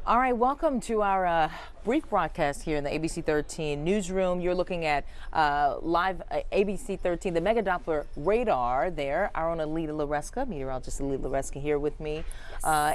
All right, welcome to our brief broadcast here in the ABC13 newsroom. You're looking at live ABC13, the Mega Doppler radar there. Our own Elita Loresca, meteorologist Elita Loresca here with me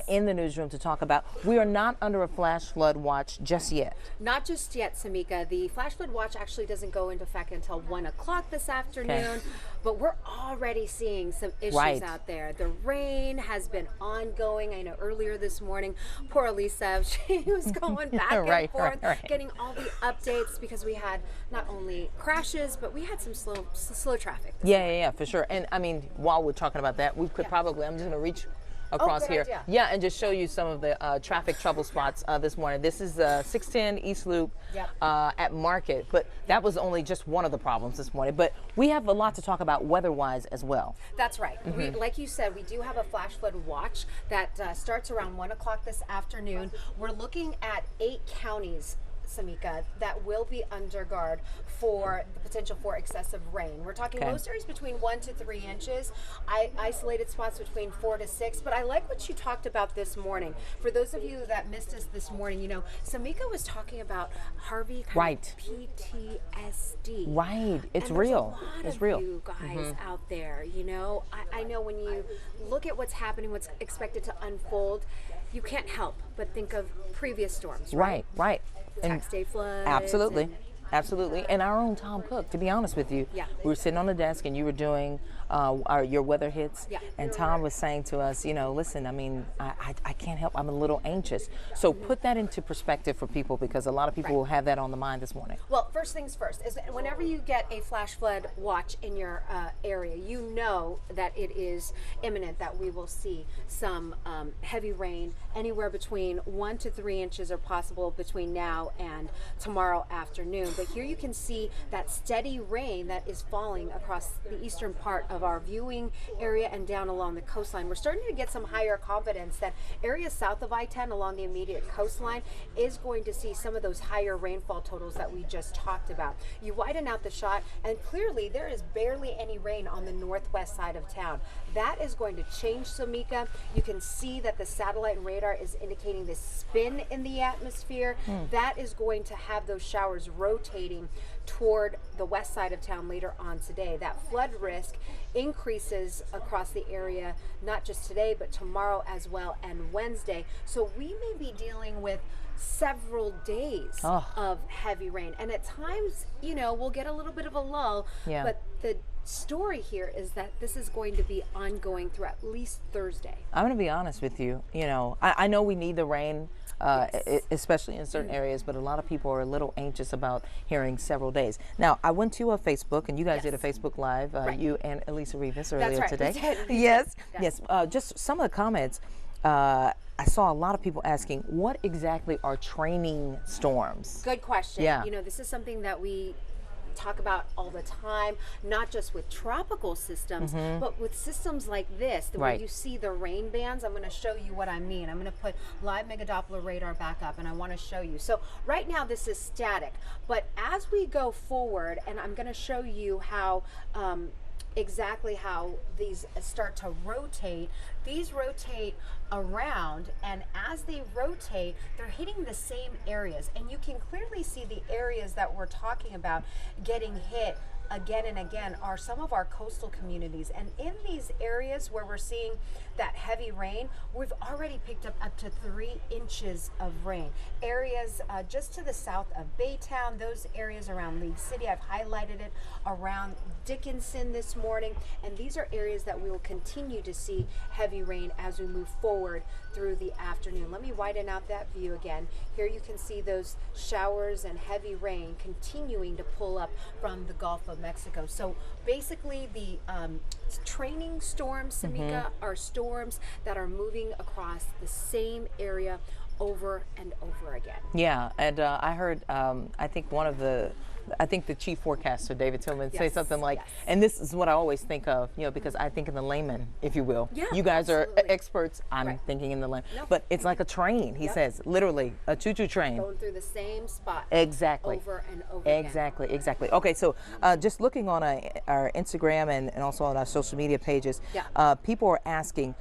in the newsroom to talk about. We are not under a flash flood watch just yet. Not just yet, Samica. The flash flood watch actually doesn't go into effect until 1 o'clock this afternoon, but we're already seeing some issues out there. The rain has been ongoing. I know earlier this morning, poor Elisa, she was going back and forth, getting all the updates because we had not only crashes, but we had some slow traffic. Yeah, for sure. And I mean, while we're talking about that, we could probably, I'm just going to reach across here. Idea. Yeah, and just show you some of the traffic trouble spots this morning. This is 610 East Loop at Market, but that was only just one of the problems this morning. But we have a lot to talk about weather-wise as well. That's right. Like you said, we do have a flash flood watch that starts around 1 o'clock this afternoon. We're looking at 8 counties, Samica, that will be under guard for the potential for excessive rain. We're talking most areas between 1 to 3 inches, isolated spots between 4 to 6. But I like what you talked about this morning. For those of you that missed us this morning, you know, Samica was talking about Harvey kind of PTSD. Right, it's and real. It's real. You guys out there, you know, I know when you look at what's happening, what's expected to unfold, you can't help but think of previous storms, right? Right. Tax day floods. Absolutely. And our own Tom Cook, to be honest with you, we were sitting on the desk and you were doing your weather hits. And Tom was saying to us, you know, listen, I mean, I can't help, I'm a little anxious. So put that into perspective for people, because a lot of people will have that on the mind this morning. Well, first things first, is whenever you get a flash flood watch in your area, you know that it is imminent, that we will see some heavy rain, anywhere between 1 to 3 inches are possible between now and tomorrow afternoon. But here you can see that steady rain that is falling across the eastern part of our viewing area and down along the coastline. We're starting to get some higher confidence that areas south of I-10 along the immediate coastline is going to see some of those higher rainfall totals that we just talked about. You widen out the shot and clearly there is barely any rain on the northwest side of town. That is going to change, Samica. You can see that the satellite and radar is indicating this spin in the atmosphere. That is going to have those showers rotating toward the west side of town later on today. That flood risk increases across the area, not just today, but tomorrow as well and Wednesday. So we may be dealing with several days of heavy rain. And at times, you know, we'll get a little bit of a lull, but the story here is that this is going to be ongoing through at least Thursday. I'm going to be honest with you. You know, I know we need the rain, especially in certain areas, but a lot of people are a little anxious about hearing several days. Now, I went to a Facebook, and you guys did a Facebook Live, you and Elisa Rivas earlier today. Yes. Just some of the comments. I saw a lot of people asking, what exactly are training storms? Good question. Yeah. You know, this is something that we talk about all the time, not just with tropical systems, but with systems like this, where you see the rain bands. I'm going to show you what I mean. I'm going to put live Mega Doppler radar back up, and I want to show you. So right now this is static, but as we go forward, and I'm going to show you how exactly how these start to rotate. These rotate around, and as they rotate, they're hitting the same areas, and you can clearly see the areas that we're talking about getting hit again and again are some of our coastal communities. And in these areas where we're seeing that heavy rain, we've already picked up to 3 inches of rain. Areas just to the south of Baytown, those areas around League City, I've highlighted it around Dickinson this morning, and these are areas that we will continue to see heavy rain as we move forward through the afternoon. Let me widen out that view again. Here you can see those showers and heavy rain continuing to pull up from the Gulf of Mexico. So basically the training storms, Samica, are storms that are moving across the same area over and over again. Yeah, and I heard, I think one of the I think the chief forecaster, David Tillman, say Yes, something like, yes. and this is what I always think of, you know, because I think in the layman, if you will. Yeah, you guys absolutely. are experts. I'm Right. thinking in the layman. No. But it's like a train, he Yep. says, literally, a choo-choo train. Going through the same spot. Exactly. Over and over again. Exactly. Okay, so just looking on our Instagram and also on our social media pages, Yeah. people are asking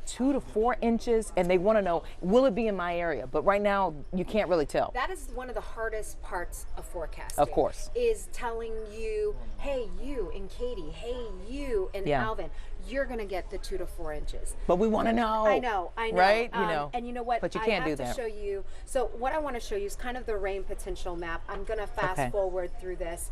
2 to 4 inches, and they want to know, will it be in my area? But right now, you can't really tell. That is one of the hardest parts of forecasting. Of course. Is telling you, hey, you and Katie, hey, you and Yeah. Alvin, you're going to get the 2 to 4 inches. But we want to know. I know. Right? You know. And you know what? But you I can't have do to that. show you. So what I want to show you is kind of the rain potential map. I'm going to fast Okay. forward through this.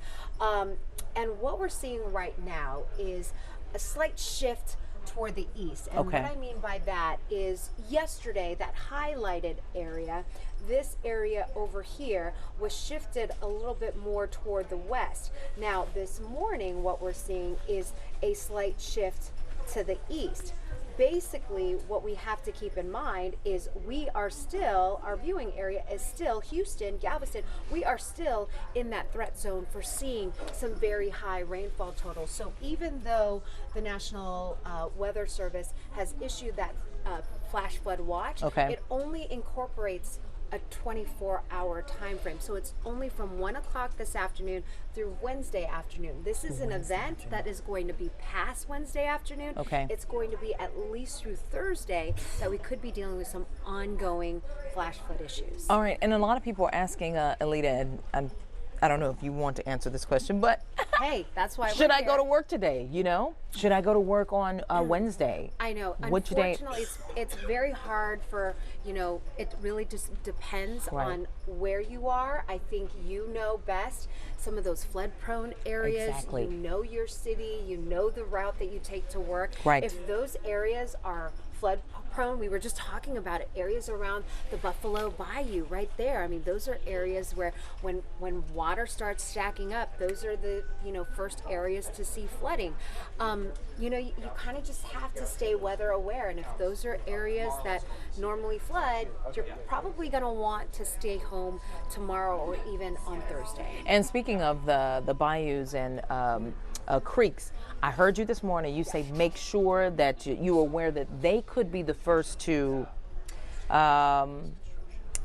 And what we're seeing right now is a slight shift toward the east. And Okay. what I mean by that is yesterday, that highlighted area, this area over here was shifted a little bit more toward the west. Now, this morning, what we're seeing is a slight shift to the east. Basically, what we have to keep in mind is we are still, our viewing area is still Houston, Galveston, we are still in that threat zone for seeing some very high rainfall totals. So even though the National Weather Service has issued that flash flood watch, Okay. it only incorporates a 24-hour time frame. So it's only from 1 o'clock this afternoon through Wednesday afternoon. This is an event that is going to be past Wednesday afternoon. Okay. It's going to be at least through Thursday that we could be dealing with some ongoing flash flood issues. All right, and a lot of people are asking, Elita, and I don't know if you want to answer this question, but Hey, that's why should we're I go to here. work today? You know, should I go to work on Wednesday? I know. Which day? Unfortunately, it's very hard for, you know, it really just depends Right. on where you are. I think you know best some of those flood prone areas. Exactly. You know your city, you know the route that you take to work. Right. If those areas are flood prone, we were just talking about it, areas around the Buffalo Bayou right there. I mean, those are areas where when water starts stacking up, those are the, you know, first areas to see flooding. You know, you kind of just have to stay weather aware, and if those are areas that normally flood, you're probably going to want to stay home tomorrow or even on Thursday. And speaking of the bayous and creeks, I heard you this morning. You say make sure that you are aware that they could be the first to. I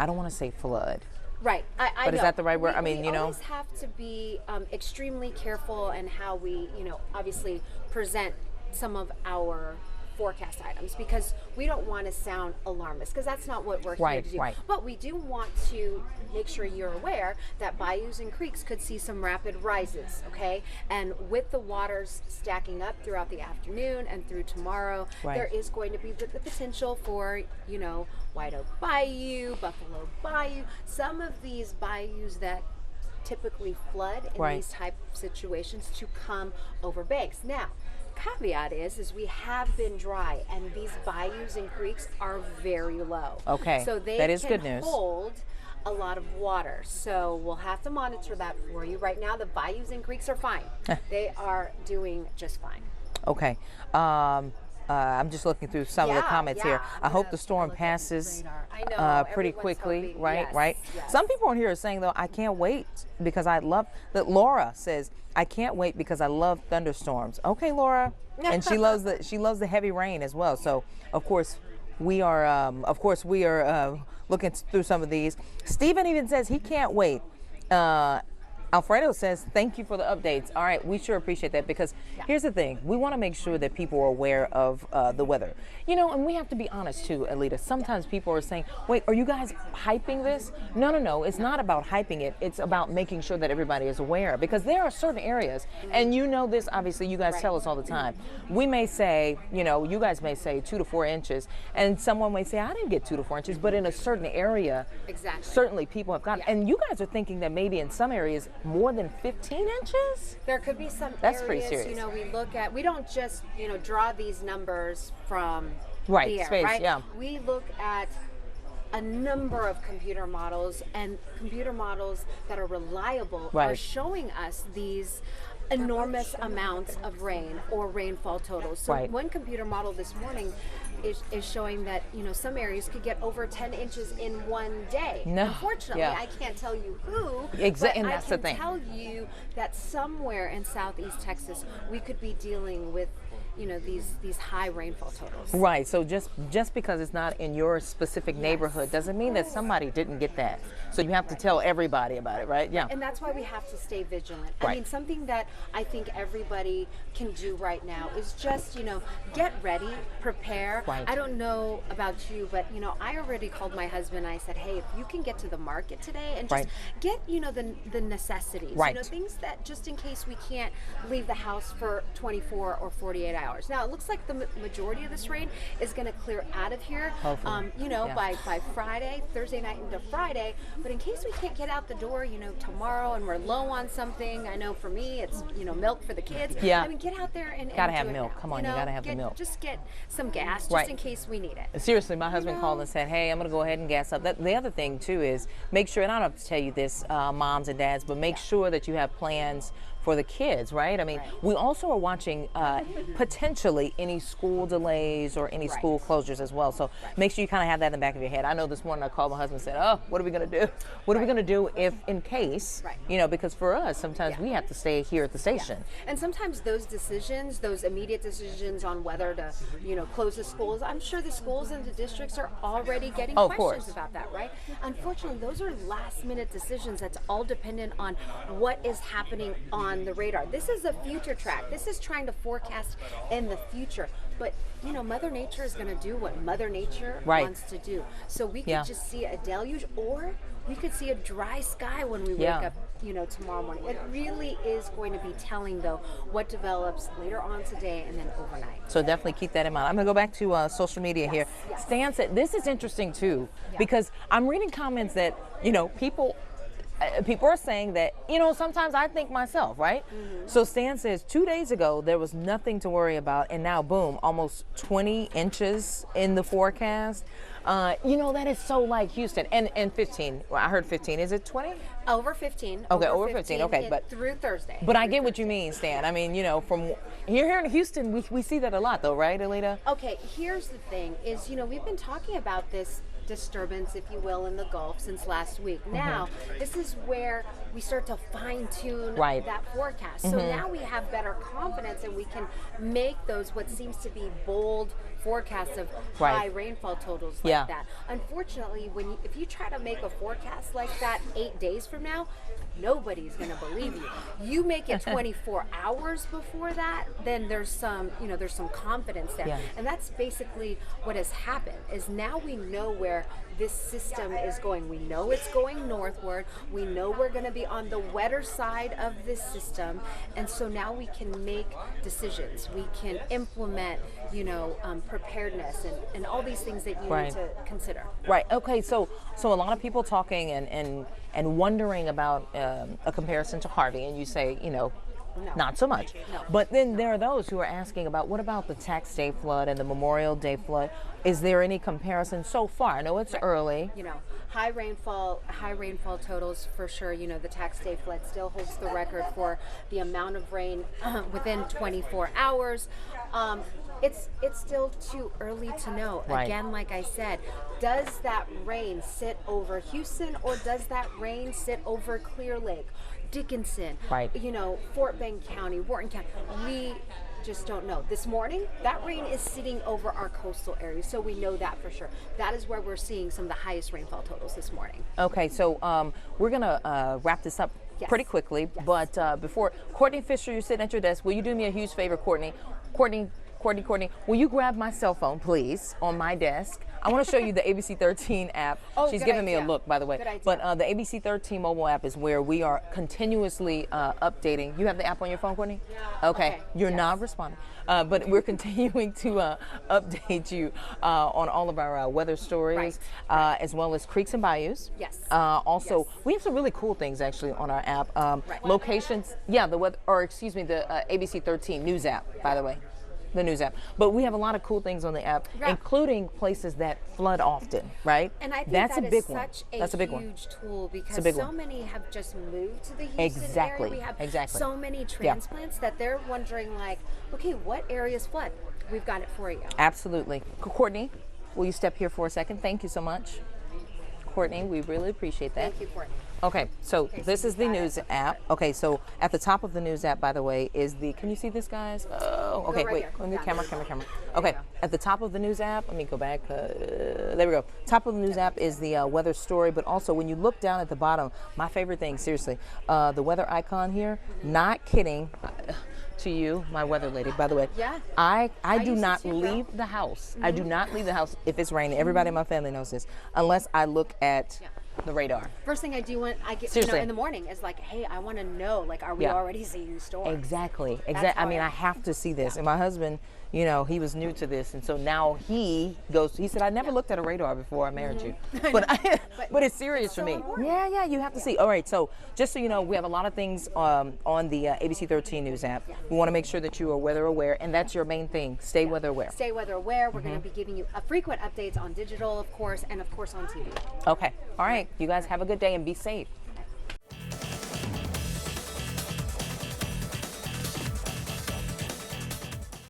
don't want to say flood. Right. I But know. is that the right word? I mean, we you know. always have to be extremely careful in how we, you know, obviously present some of our forecast items, because we don't want to sound alarmist, because that's not what we're here Right, to do. right. But we do want to make sure you're aware that bayous and creeks could see some rapid rises, okay? And with the waters stacking up throughout the afternoon and through tomorrow, Right. there is going to be the potential for, you know, White Oak Bayou, Buffalo Bayou, some of these bayous that typically flood in Right. these type of situations to come over banks. Now, caveat is we have been dry, and these bayous and creeks are very low. Okay, So they that is can good news. hold a lot of water. So we'll have to monitor that for you. Right now, the bayous and creeks are fine. They are doing just fine. Okay. I'm just looking through some of the Yeah, comments yeah. here. I'm I hope gonna the storm look at the passes radar. I know, pretty everyone's quickly, hoping. right? Yes, Right. yes. Some people on here are saying though, I can't wait because I love that. Laura says, I can't wait because I love thunderstorms. Okay, Laura, and she loves the heavy rain as well. So of course we are looking through some of these. Stephen even says he can't wait. Alfredo says, thank you for the updates. All right, we sure appreciate that, because here's the thing. We want to make sure that people are aware of the weather. You know, and we have to be honest too, Elita. Sometimes people are saying, wait, are you guys hyping this? No. It's not about hyping it. It's about making sure that everybody is aware, because there are certain areas, and you know this, obviously, you guys tell us all the time. We may say, you know, you guys may say 2 to 4 inches, and someone may say, I didn't get 2 to 4 inches, but in a certain area, Exactly. certainly people have gotten. And you guys are thinking that maybe in some areas, more than 15 inches? There could be some That's areas, pretty serious. you know, we don't just, you know, draw these numbers from Right, the air, space, right? yeah. We look at a number of computer models, and computer models that are reliable are Right. showing us these enormous amounts of rain or rainfall totals. So one computer model this morning is showing that, you know, some areas could get over 10 inches in one day. No. Unfortunately, I can't tell you who, exactly, but and that's I can the thing. tell you that somewhere in Southeast Texas, we could be dealing with, you know, these high rainfall totals. Right. So just because it's not in your specific neighborhood doesn't mean that somebody didn't get that. So you have to tell everybody about it, right? Yeah. And that's why we have to stay vigilant. I mean, something that I think everybody can do right now is just, you know, get ready, prepare. I don't know about you, but, you know, I already called my husband. I said, hey, if you can get to the market today and just get, you know, the necessities, you know, things that just in case we can't leave the house for 24 or 48 hours. Now, it looks like the majority of this rain is going to clear out of here, you know, by Friday, Thursday night into Friday. But in case we can't get out the door, you know, tomorrow and we're low on something, I know for me it's, you know, milk for the kids. I mean, get out there and gotta do have it milk. now. Come on, you gotta have the milk. Just get some gas, just in case we need it. Seriously, my husband called and said, hey, I'm gonna go ahead and gas up. The other thing too is make sure, and I don't have to tell you this, moms and dads, but make sure that you have plans for the kids, right? I mean, we also are watching potentially any school delays or any school closures as well. So make sure you kind of have that in the back of your head. I know this morning I called my husband and said, oh, what are we going to do? What are we going to do if in case, you know, because for us, sometimes we have to stay here at the station. And sometimes those decisions, those immediate decisions on whether to, you know, close the schools, I'm sure the schools and the districts are already getting questions about that, right? Unfortunately, those are last minute decisions that's all dependent on what is happening on the radar. This is a future track. This is trying to forecast in the future. But, you know, Mother Nature is going to do what Mother Nature wants to do. So we could just see a deluge, or we could see a dry sky when we wake up, you know, tomorrow morning. It really is going to be telling, though, what develops later on today and then overnight. So definitely keep that in mind. I'm going to go back to social media here. Stan said, this is interesting, too, because I'm reading comments that, you know, people are saying that, you know, sometimes I think myself, right? So Stan says 2 days ago there was nothing to worry about, and now boom, almost 20 inches in the forecast. You know, that is so like Houston. And 15. Well, I heard 15. Is it 20? Over 15. Okay, over 15. Okay, but through Thursday. But I get what you mean, Stan. I mean, you know, from here in Houston, we see that a lot, though, right, Elita? Okay, here's the thing: is, you know, we've been talking about this disturbance, if you will, in the Gulf since last week. Now, this is where we start to fine-tune that forecast. So now we have better confidence, and we can make those what seems to be bold forecasts of high rainfall totals like that. Unfortunately, if you try to make a forecast like that 8 days from now, nobody's going to believe you. You make it 24 hours before that, then there's some, you know, there's some confidence there. And that's basically what has happened, is now we know where this system is going. We know it's going northward. We know we're going to be on the wetter side of this system. And so now we can make decisions. We can implement, you know, preparedness and all these things that you need to consider. Right. Okay. So a lot of people talking and wondering about a comparison to Harvey, and you say, you know, not so much. But then there are those who are asking about, what about the Tax Day flood and the Memorial Day flood? Is there any comparison so far? I know it's early. You know, high rainfall totals for sure. You know, the Tax Day flood still holds the record for the amount of rain within 24 hours. It's still too early to know. Again, like I said, does that rain sit over Houston, or does that rain sit over Clear Lake, Dickinson, you know, Fort Bend County, Wharton County? We just don't know. This morning, that rain is sitting over our coastal areas, so we know that for sure. That is where we're seeing some of the highest rainfall totals this morning. Okay, so we're going to wrap this up pretty quickly, but before, Courtney Fisher, you're sitting at your desk. Will you do me a huge favor, Courtney? Courtney, will you grab my cell phone, please, on my desk? I want to show you the ABC13 app. She's giving me a look, by the way. But the ABC13 mobile app is where we are continuously updating. You have the app on your phone, Courtney? Okay. You're not responding. But we're continuing to update you on all of our weather stories, as well as creeks and bayous. Also, we have some really cool things actually on our app. Locations, the weather, or excuse me, the ABC13 news app, by the way. the news app. But we have a lot of cool things on the app, including places that flood often, right? And I think that's that a big is one. such a That's a big huge tool because big so one. many have just moved to the Houston Exactly, area. We have exactly. so many transplants that they're wondering, like, okay, what areas flood? We've got it for you. Absolutely. Courtney, will you step here for a second? Thank you so much. Courtney, we really appreciate that. Thank you, Courtney. Okay, so this is the news app. Okay, so at the top of the news app, by the way, is the, can you see this, guys? Oh, okay, right wait, here. on the Yeah. camera. Okay, at the top of the news app, let me go back. There we go. Top of the news app is the weather story, but also when you look down at the bottom, my favorite thing, seriously, the weather icon here, not kidding. To you, my weather lady, by the way. Yeah. I do use it not too, bro. leave the house. I do not leave the house if it's raining. Everybody in my family knows this, unless I look at the radar. First thing I do when I get Seriously. in the morning is like, hey, I want to know, like, are we already seeing storms? Exactly. how I mean, I I have to see this. And my husband, you know, he was new to this, and so now he said, I never looked at a radar before I married you. But it's serious for me. important. Yeah, you have to see. All right, so just so you know, we have a lot of things on the ABC13 news app. We want to make sure that you are weather aware, and that's your main thing. Stay weather aware. Stay weather aware. We're going to be giving you frequent updates on digital, of course, and of course on TV. Okay. All right. You guys have a good day and be safe.